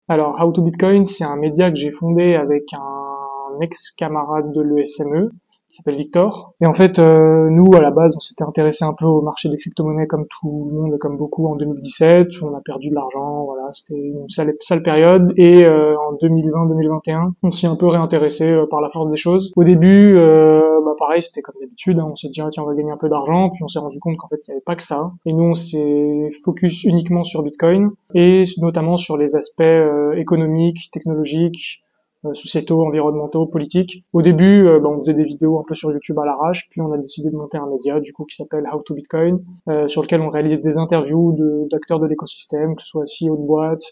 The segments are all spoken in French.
Alors, How to Bitcoin, c'est un média que j'ai fondé avec un ex-camarade de l'ESME qui s'appelle Victor. Et en fait, nous, à la base, on s'était intéressé un peu au marché des crypto-monnaies comme tout le monde, comme beaucoup en 2017. On a perdu de l'argent, voilà, c'était une sale période. Et en 2020-2021, on s'y est un peu réintéressé par la force des choses. Au début, pareil, c'était comme d'habitude, hein, on s'est dit, ah, tiens, on va gagner un peu d'argent. Puis on s'est rendu compte qu'en fait, il n'y avait pas que ça. Et nous, on s'est focus uniquement sur Bitcoin et notamment sur les aspects économiques, technologiques, sociétaux, environnementaux, politiques. Au début, on faisait des vidéos un peu sur YouTube à l'arrache, puis on a décidé de monter un média du coup qui s'appelle How to Bitcoin, sur lequel on réalise des interviews d'acteurs de l'écosystème, que ce soit CEO de boîte,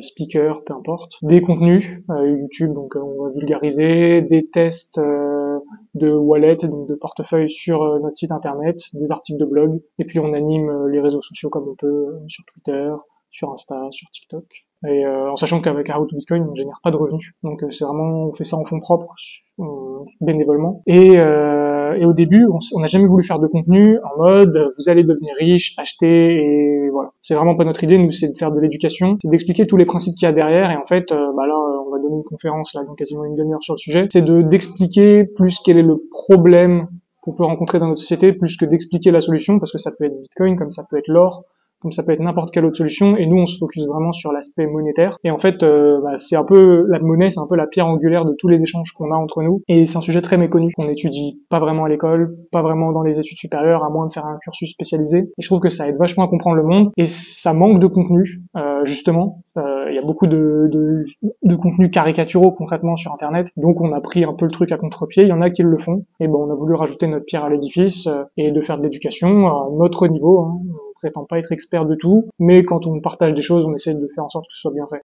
speaker, peu importe, des contenus YouTube, donc on va vulgariser, des tests de wallet, donc de portefeuille sur notre site internet, des articles de blog, et puis on anime les réseaux sociaux comme on peut sur Twitter, sur Insta, sur TikTok. Et en sachant qu'avec How to Bitcoin, on génère pas de revenus. Donc c'est vraiment, on fait ça en fonds propres, bénévolement. Et au début, on n'a jamais voulu faire de contenu en mode vous allez devenir riche, acheter et voilà. C'est vraiment pas notre idée. Nous, c'est de faire de l'éducation, c'est d'expliquer tous les principes qu'il y a derrière. Et en fait, on va donner une conférence là, dans quasiment une demi-heure sur le sujet. C'est d'expliquer plus quel est le problème qu'on peut rencontrer dans notre société, plus que d'expliquer la solution, parce que ça peut être Bitcoin, comme ça peut être l'or, comme ça peut être n'importe quelle autre solution, et nous on se focus vraiment sur l'aspect monétaire. Et en fait, c'est un peu la monnaie, c'est un peu la pierre angulaire de tous les échanges qu'on a entre nous, et c'est un sujet très méconnu qu'on étudie pas vraiment à l'école, pas vraiment dans les études supérieures, à moins de faire un cursus spécialisé. Et je trouve que ça aide vachement à comprendre le monde, et ça manque de contenu, justement. Il y a beaucoup de contenus caricaturaux concrètement sur Internet, donc on a pris un peu le truc à contre-pied. Il y en a qui le font, et on a voulu rajouter notre pierre à l'édifice et de faire de l'éducation à notre niveau. Hein. On prétend pas être expert de tout, mais quand on partage des choses, on essaie de faire en sorte que ce soit bien fait.